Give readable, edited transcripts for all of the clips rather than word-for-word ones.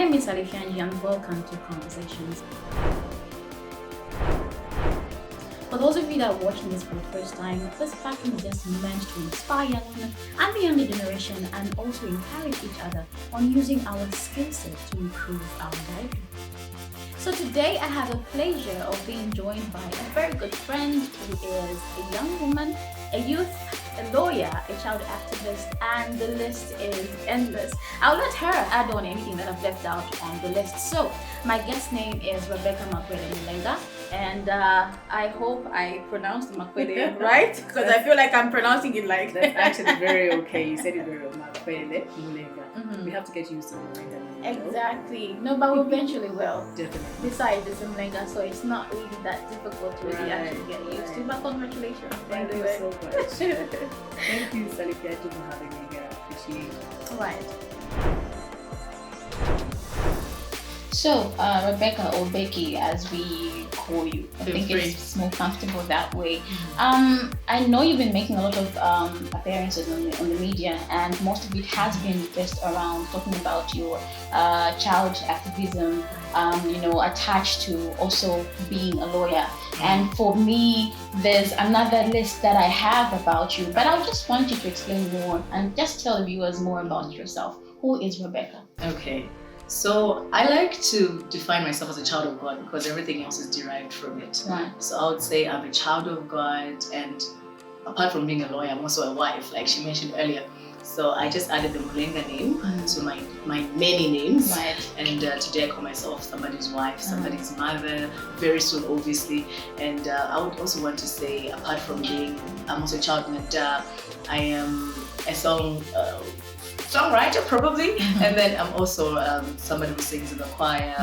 name is Alifianji and welcome to Conversations. For those of you that are watching this for the first time, this platform is just meant to inspire young women and the younger generation and also encourage each other on using our skill set to improve our life. So today I have the pleasure of being joined by a very good friend who is a young woman, a youth, a lawyer, a child activist, and the list is endless. I'll let her add on anything that I've left out on the list. So my guest name is Rabecca Makwele Mulenga, and I hope I pronounced Makwele right, because I feel like I'm pronouncing it like that's actually very okay. You said it very well, Makwele Mulenga. We have to get used to Mulenga. Exactly. No, but we eventually will. Definitely. Besides, it's a Mulenga, so it's not really that difficult to really actually get used to. But congratulations. Thank you so much. Thank you, Salifiatu, for having me here. I appreciate it. All right. So, Rabecca, or Becky, as we call you, I think it's more comfortable that way. I know you've been making a lot of appearances on the media, and most of it has been just around talking about your child activism, attached to also being a lawyer. And for me, there's another list that I have about you, but I just want you to explain more and just tell the viewers more about yourself. Who is Rabecca? Okay. So I like to define myself as a child of God because everything else is derived from it. Right. So I would say I'm a child of God, and apart from being a lawyer, I'm also a wife, like she mentioned earlier. So I just added the Mulenga name to my many names. Right. And today I call myself somebody's wife, somebody's mother, very soon obviously. And I would also want to say, apart from being, I'm also a child mentor, I am a songwriter probably, and then I'm also somebody who sings in the choir.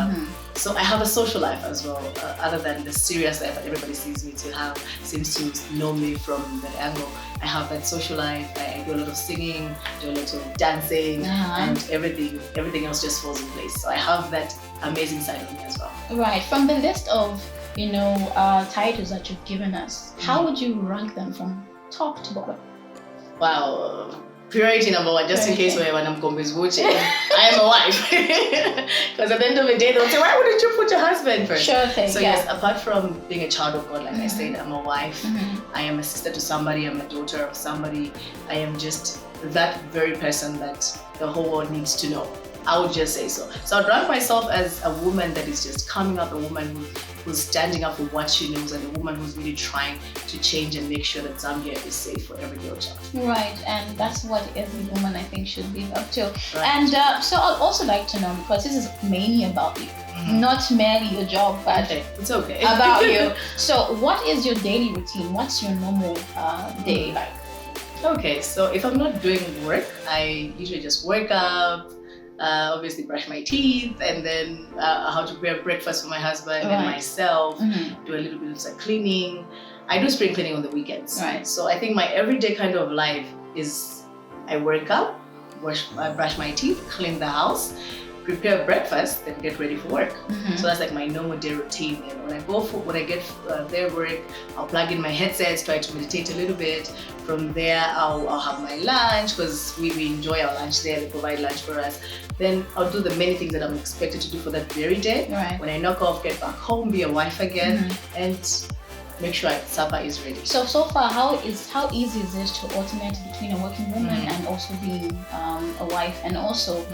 So I have a social life as well, other than the serious life that everybody seems to know me from that angle. I have that social life. I do a lot of singing, do a lot of dancing, and everything else just falls in place. So I have that amazing side of me as well. Right. From the list of titles that you've given us, how would you rank them from top to bottom? Wow. Priority number one, just in case when I'm watching, I am a wife. Because at the end of the day, they'll say, why wouldn't you put your husband first? Sure thing. So yes, apart from being a child of God, like I said, I'm a wife. I am a sister to somebody. I'm a daughter of somebody. I am just that very person that the whole world needs to know. I would just say so. So I'd rank myself as a woman that is just coming up, a woman who's standing up for what she knows, and a woman who's really trying to change and make sure that Zambia is safe for every girl child. Right, and that's what every woman I think should live up to. Right. And so I'd also like to know, because this is mainly about you, not merely your job, but okay. It's okay. about you. So what is your daily routine? What's your normal day like? Okay, so if I'm not doing work, I usually just wake up, obviously brush my teeth, and then how to prepare breakfast for my husband and myself, do a little bit of cleaning. I do spring cleaning on the weekends. Right. So I think my everyday kind of life is I wake up, brush my teeth, clean the house, prepare breakfast, then get ready for work. So that's like my normal day routine. And when I get there work, I'll plug in my headsets, try to meditate a little bit. From there, I'll have my lunch, because we enjoy our lunch there. They provide lunch for us. Then I'll do the many things that I'm expected to do for that very day. Right. When I knock off, get back home, be a wife again, and make sure supper is ready. So far, how easy is it to alternate between a working woman and also being a wife, and also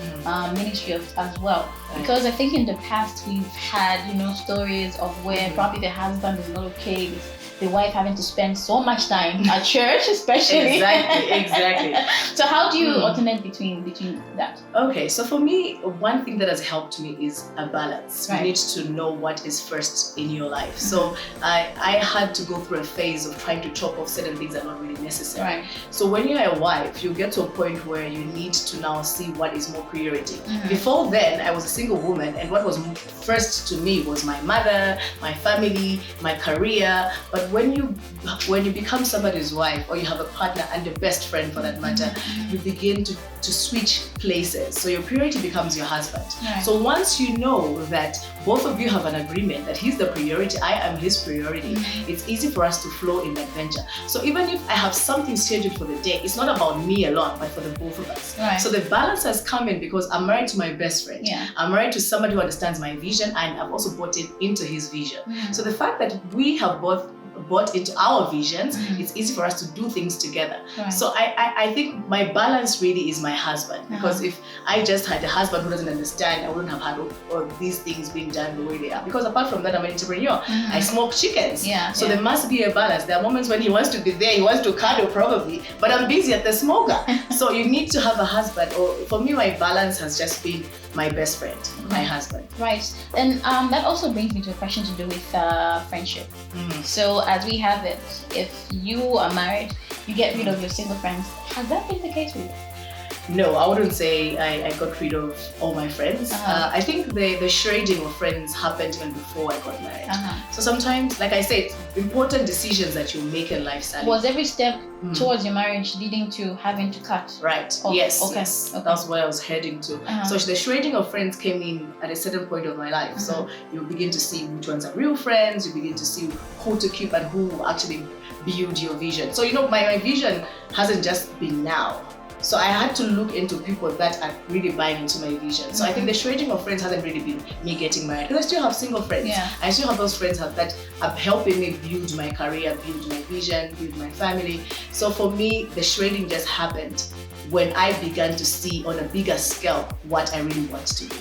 ministry as well? Right. Because I think in the past we've had stories of where probably the husband is not okay with the wife having to spend so much time at church, especially. Exactly. So how do you alternate between that? Okay, so for me, one thing that has helped me is a balance. Right. You need to know what is first in your life. So I had to go through a phase of trying to chop off certain things that are not really necessary. Right. So when you're a wife, you get to a point where you need to now see what is more priority. Before then, I was a single woman, and what was first to me was my mother, my family, my career. But when you become somebody's wife, or you have a partner and a best friend for that matter, you begin to switch places. So your priority becomes your husband. Right. So once you know that both of you have an agreement that he's the priority, I am his priority, it's easy for us to flow in that venture. So even if I have something scheduled for the day, it's not about me alone, but for the both of us. Right. So the balance has come in because I'm married to my best friend. Yeah. I'm married to somebody who understands my vision, and I've also bought into his vision. So the fact that we have both bought into our visions, it's easy for us to do things together. Right. So I think my balance really is my husband, because if I just had a husband who doesn't understand, I wouldn't have had all these things being done the way they are. Because apart from that, I'm an entrepreneur. I smoke chickens. So there must be a balance. There are moments when he wants to be there, he wants to cuddle probably, but I'm busy at the smoker. So you need to have a husband. Or for me, my balance has just been my best friend, my husband. Right. And that also brings me to a question to do with friendship. So as we have it, if you are married, you get rid of your single friends. Has that been the case with you? No, I wouldn't say I got rid of all my friends. I think the shredding of friends happened even before I got married. So sometimes, like I said, important decisions that you make in life, Sally. Was every step towards your marriage leading to having to cut? Right. Oh, yes. okay. Yes. That's where I was heading to. So the shredding of friends came in at a certain point of my life. So you begin to see which ones are real friends. You begin to see who to keep and who actually build your vision. So my vision hasn't just been now. So I had to look into people that are really buying into my vision. So I think the shredding of friends hasn't really been me getting married, because I still have single friends. I still have those friends that are helping me build my career, build my vision, build my family. So for me, the shredding just happened when I began to see on a bigger scale what I really want to be.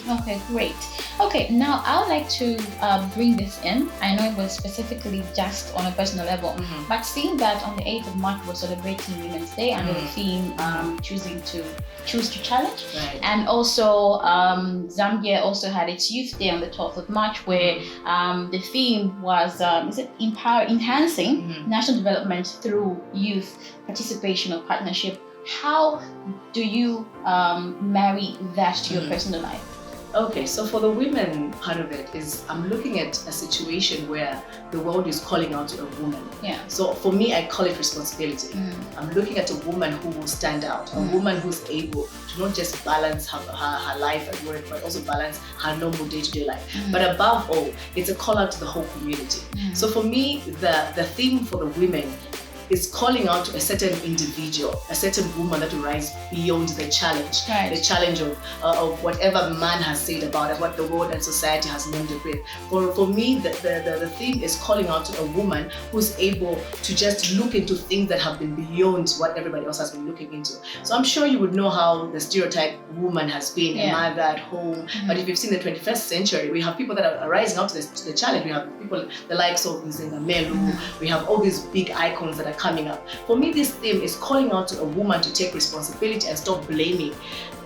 Okay, great. Okay, now I would like to bring this in. I know it was specifically just on a personal level, but seeing that on the 8th of March we're celebrating Women's Day under the theme choose to challenge. Right. And also Zambia also had its Youth Day on the 12th of March, where the theme was enhancing national development through youth participation or partnership. How do you marry that to your personal life? Okay, so for the women part of it is I'm looking at a situation where the world is calling out to a woman. So for me, I call it responsibility. I'm looking at a woman who will stand out, a woman who's able to not just balance her life at work, but also balance her normal day-to-day life. But above all, it's a call out to the whole community. So for me, the theme for the women is calling out to a certain individual, a certain woman that will rise beyond the challenge, the challenge of whatever man has said about it, what the world and society has named it with. For me, the theme is calling out to a woman who's able to just look into things that have been beyond what everybody else has been looking into. So I'm sure you would know how the stereotype woman has been, a mother at home. But if you've seen the 21st century, we have people that are rising up to the challenge. We have people the likes of Nzenga Melu. We have all these big icons that are coming up. For me, this theme is calling out to a woman to take responsibility and stop blaming.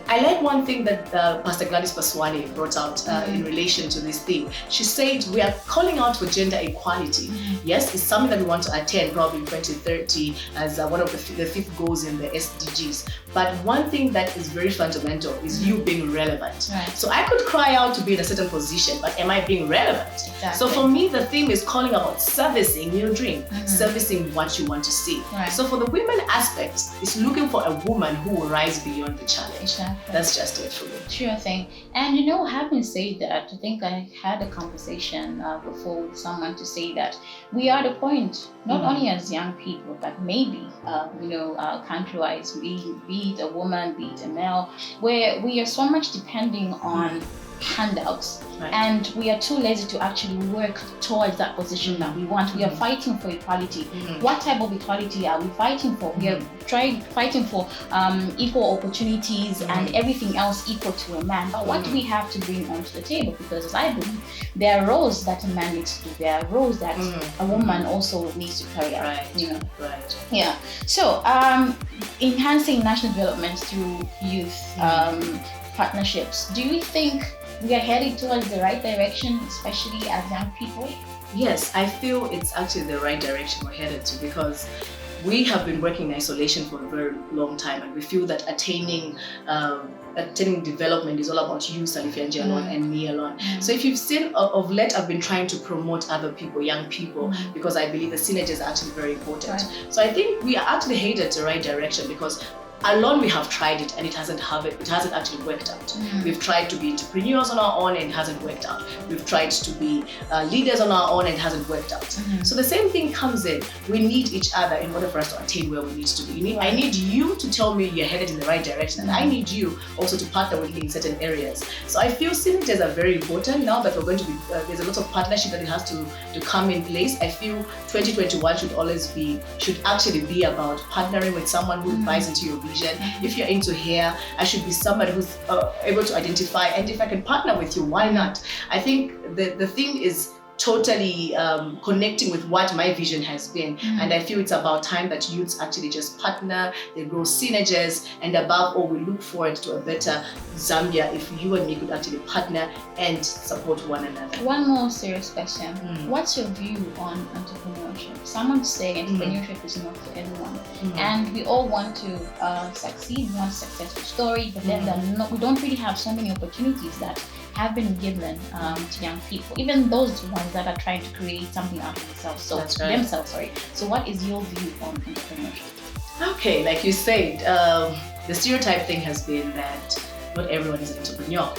I like one thing that Pastor Gladys Paswani brought out in relation to this theme. She said we are calling out for gender equality. Yes, it's something that we want to attain probably in 2030 as one of the fifth goals in the SDGs. But one thing that is very fundamental is you being relevant. So I could cry out to be in a certain position, but am I being relevant? So for me, the theme is calling about servicing your dream, servicing what you want to see. So for the women aspect, it's looking for a woman who will rise beyond the challenge. That's just it for me. Sure thing. And having said that, I think I had a conversation before with someone to say that we are at a point, not only as young people, but maybe, country-wise, be it a woman, be it a male, where we are so much depending on handouts, and we are too lazy to actually work towards that position that we want. We are fighting for equality. What type of equality are we fighting for? We are fighting for equal opportunities and everything else equal to a man. But what do we have to bring onto the table? Because as I believe, there are roles that a man needs to do. There are roles that a woman also needs to carry out. Yeah. So enhancing national development through youth partnerships. Do you think we are heading towards the right direction, especially as young people? Yes, I feel it's actually the right direction we're headed to, because we have been working in isolation for a very long time, and we feel that attaining development is all about you, Salifianji alone, and me alone. So if you've seen of late, I've been trying to promote other people, young people, because I believe the synergy is actually very important. So I think we are actually headed the right direction, because alone we have tried it and it hasn't actually worked out. We've tried to be entrepreneurs on our own and it hasn't worked out. We've tried to be leaders on our own and it hasn't worked out. So the same thing comes in. We need each other in order for us to attain where we need to be. I need you to tell me you're headed in the right direction, and I need you also to partner with me in certain areas. So I feel synergies are very important now that we're going to be, there's a lot of partnership that it has to come in place. I feel 2021 should actually be about partnering with someone who buys into your vision. If you're into hair, I should be somebody who's able to identify, and if I can partner with you, why not? I think the thing is totally connecting with what my vision has been, and I feel it's about time that youths actually just partner, they grow synergies, and above all, we look forward to a better Zambia if you and me could actually partner and support one another. One more serious question. What's your view on entrepreneurship? Some would say entrepreneurship is not for everyone, and we all want to succeed, we want a successful story, but then we don't really have so many opportunities that have been given to young people, even those ones that are trying to create something out of themselves. So what is your view on entrepreneurship? Okay, like you said, the stereotype thing has been that not everyone is an entrepreneur,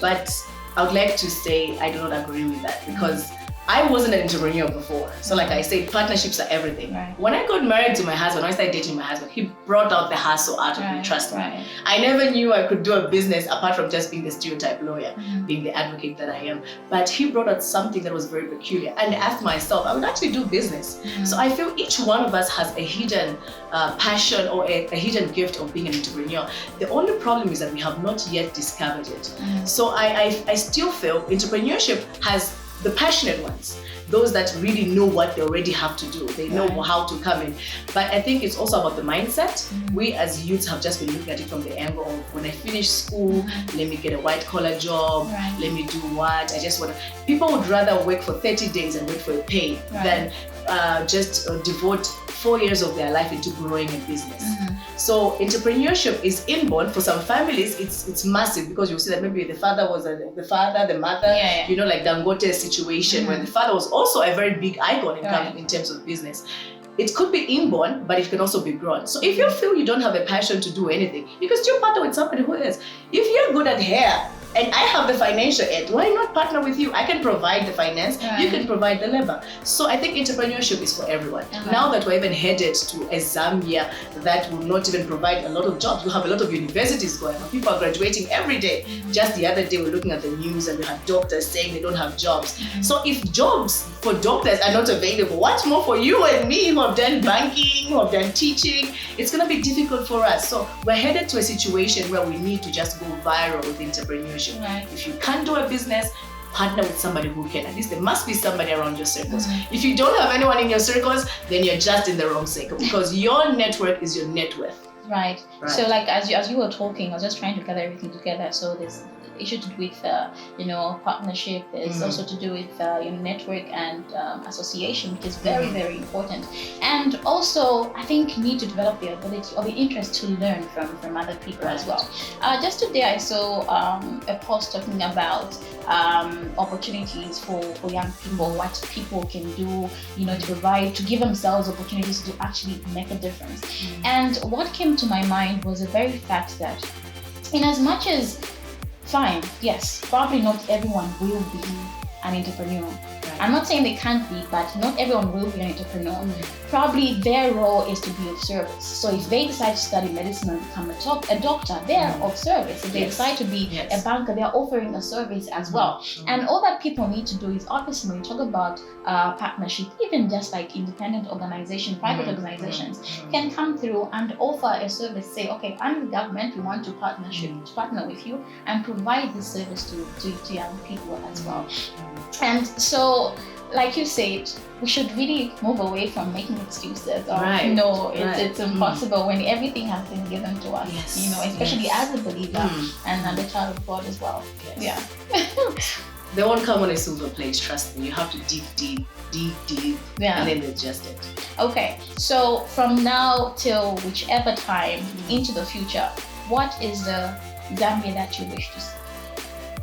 but I would like to say I do not agree with that, because I wasn't an entrepreneur before. So like I said, partnerships are everything. When I got married to my husband, when I started dating my husband, he brought out the hustle out of me, trust me. I never knew I could do a business apart from just being the stereotype lawyer, being the advocate that I am. But he brought out something that was very peculiar. And I asked myself, I would actually do business. So I feel each one of us has a hidden passion or a hidden gift of being an entrepreneur. The only problem is that we have not yet discovered it. So I still feel entrepreneurship has the passionate ones, those that really know what they already have to do. They know how to come in. But I think it's also about the mindset. We as youths have just been looking at it from the angle of, when I finish school, let me get a white collar job, let me do what, I just want to. People would rather work for 30 days and wait for a pay than just devote 4 years of their life into growing a business. So entrepreneurship is inborn. For some families, it's massive, because you'll see that maybe the father was the mother, you know, like Dangote's situation, where the father was also a very big icon in terms of business. It could be inborn, but it can also be grown. So if you feel you don't have a passion to do anything, you can still partner with somebody who is. If you're good at hair, and I have the financial aid, why not partner with you? I can provide the finance, you can provide the labor. So I think entrepreneurship is for everyone. Now that we're even headed to a Zambia that will not even provide a lot of jobs, we have a lot of universities going on. People are graduating every day. Just the other day, we're looking at the news and we have doctors saying they don't have jobs. So if jobs for doctors are not available, what's more for you and me who have done banking, who have done teaching? It's going to be difficult for us. So we're headed to a situation where we need to just go viral with entrepreneurship. If you can't do a business, partner with somebody who can. At least there must be somebody around your circles. If you don't have anyone in your circles, then you're just in the wrong circle, because your network is your net worth. Right. So like as you were talking, I was just trying to gather everything together. So there's issue to do with partnership. There's also to do with network and association, which is very, very important. And also, I think you need to develop the ability or the interest to learn from other people as well. Just today, I saw a post talking about opportunities for young people, what people can do, to give themselves opportunities to actually make a difference. And what came to my mind was the very fact that, in as much as fine, yes, probably not everyone will be an entrepreneur. I'm not saying they can't be, but not everyone will be an entrepreneur. Probably their role is to be of service. So if they decide to study medicine and become a doctor, they're of service. If they decide to be a banker, they're offering a service as well. And all that people need to do is, obviously, when you talk about partnership, even just like independent organizations, private organizations can come through and offer a service. Say, okay, I'm the government, we want to partner with you and provide this service to young people as well. And so, like you said, we should really move away from making excuses or it's impossible when everything has been given to us, especially as a believer and a child of God as well. they won't come on a silver plate, trust me. You have to dig, Yeah. and then digest it. Okay, so from now till whichever time into the future, what is the Zambia that you wish to see?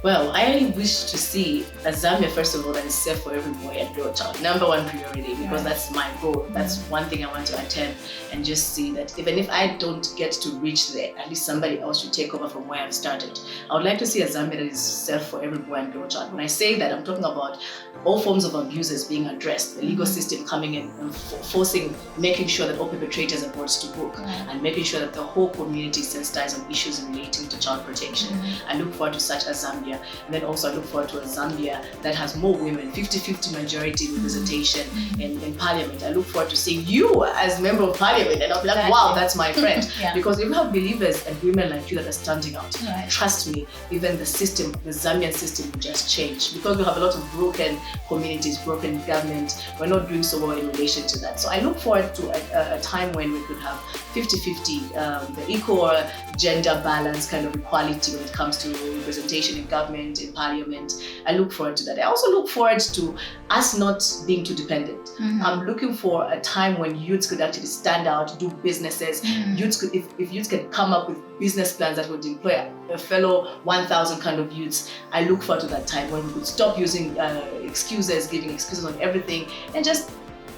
Well, I only wish to see a Zambia, first of all, that is safe for every boy and girl child. Number one priority, because that's my goal. That's one thing I want to attempt, and just see that even if I don't get to reach there, at least somebody else should take over from where I've started. I would like to see a Zambia that is safe for every boy and girl child. When I say that, I'm talking about all forms of abuses being addressed, the legal system coming in and making sure that all perpetrators are brought to book, and making sure that the whole community is sensitized on issues relating to child protection. I look forward to such a Zambia. And then also I look forward to a Zambia that has more women, 50-50 majority representation in parliament. I look forward to seeing you as member of parliament, and I'll be like, wow, that's my friend. Because if you have believers and women like you that are standing out, trust me, even the system, the Zambian system will just change. Because we have a lot of broken communities, broken government, we're not doing so well in relation to that. So I look forward to a time when we could have 50-50, the equal gender balance, kind of equality when it comes to representation in government, in parliament. I look forward to that. I also look forward to us not being too dependent. I'm looking for a time when youths could actually stand out, do businesses. Youths could, if youths can come up with business plans that would employ a fellow 1,000 kind of youths, I look forward to that time when we could stop using excuses, giving excuses on everything, and just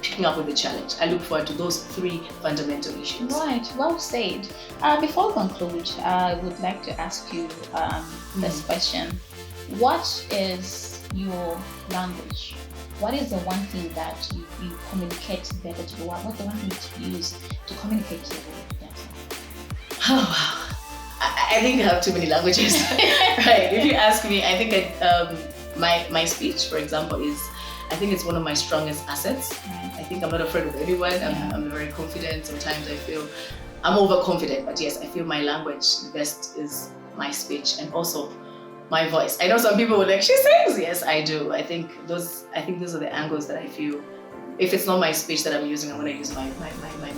picking up with the challenge. I look forward to those three fundamental issues. Right, well said. Before we conclude, I would like to ask you this question. What is your language? What is the one thing that you communicate better to the world? What's the one thing that you use to communicate to the world? Oh, wow. I think I have too many languages. Right, if you ask me, I think my speech, for example, I think it's one of my strongest assets. I think I'm not afraid of anyone. I'm very confident. Sometimes I feel I'm overconfident, but yes, I feel my language best is my speech, and also my voice. I know some people would like, she sings. Yes, I do. I think those are the angles that I feel. If it's not my speech that I'm using, I'm going to use my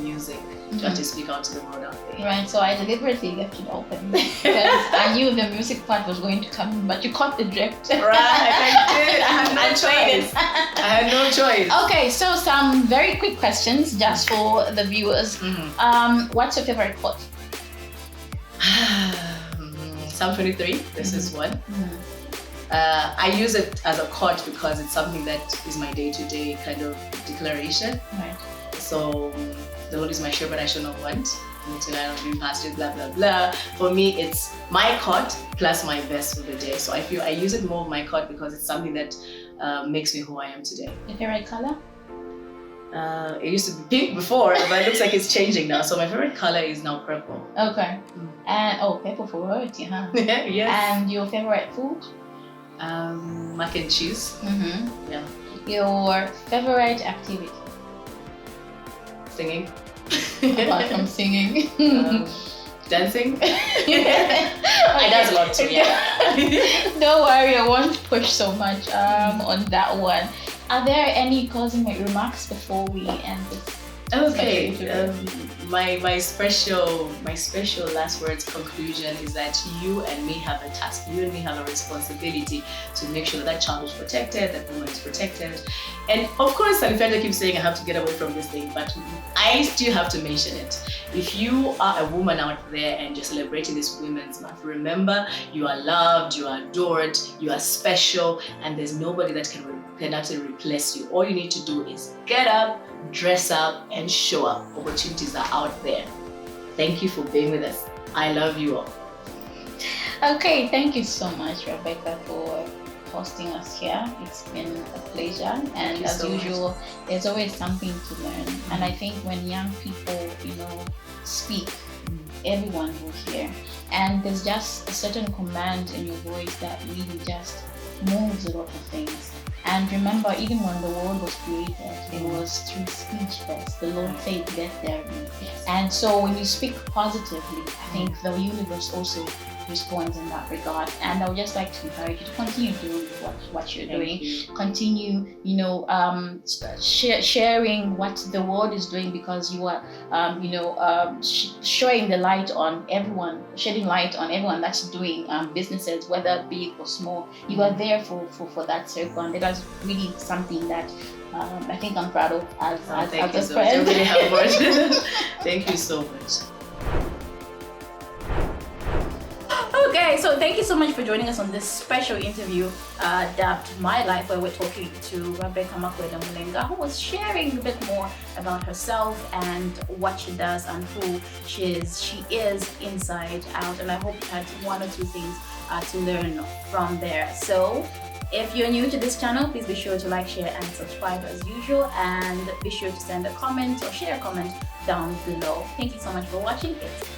music to actually speak out to the world out there. Right, so I deliberately left it open because I knew the music part was going to come in, but you caught the drift. Right, I did. I had no choice. I had no choice. Okay, so some very quick questions just for the viewers. What's your favorite quote? Psalm 23, this is one. I use it as a quote because it's something that is my day-to-day kind of declaration. Right. So the Lord is my shepherd, I shall not want. Tonight I'm doing pastures, blah blah blah. For me, it's my quote plus my verse for the day. So I feel I use it more of my quote because it's something that makes me who I am today. Your favorite color? It used to be pink before, but it looks like it's changing now. So my favorite color is now purple. Okay. And purple for royalty, huh? Yes. And your favorite food? Mac and cheese. Yeah. Your favorite activity? Singing. Apart from singing. Dancing. I dance a lot too. Yeah. Don't worry, I won't push so much on that one. Are there any closing remarks before we end this? Okay. My special last words conclusion is that you and me have a task. You and me have a responsibility to make sure that child is protected, that woman is protected. And of course, Salifenda keeps saying I have to get away from this thing, but I still have to mention it. If you are a woman out there and you're celebrating this Women's Month, remember you are loved, you are adored, you are special, and there's nobody that can actually replace you. All you need to do is get up, dress up, and show up. Opportunities are out there. Thank you for being with us. I love you all. Okay, thank you so much, Rabecca, for hosting us here. It's been a pleasure, and as usual, there's always something to learn. And I think when young people, speak, everyone will hear. And there's just a certain command in your voice that really just moves a lot of things. And remember, even when the world was created, it was through speech first. The Lord said, let there be. And so when you speak positively, I think the universe also response in that regard. And I would just like to encourage you to continue doing what you're doing. Continue, sharing what the world is doing, because you are, showing the light on everyone, shedding light on everyone that's doing businesses, whether big or small. You are there for that circle, and that is really something that I think I'm proud of as a friend. Really helpful. Thank you so much. Okay, so thank you so much for joining us on this special interview dubbed My Life, where we're talking to Rabecca Makwele Mulenga, who was sharing a bit more about herself and what she does and who she is inside out. And I hope you had one or two things to learn from there. So if you're new to this channel, please be sure to like, share, and subscribe as usual. And be sure to send a comment or share a comment down below. Thank you so much for watching it.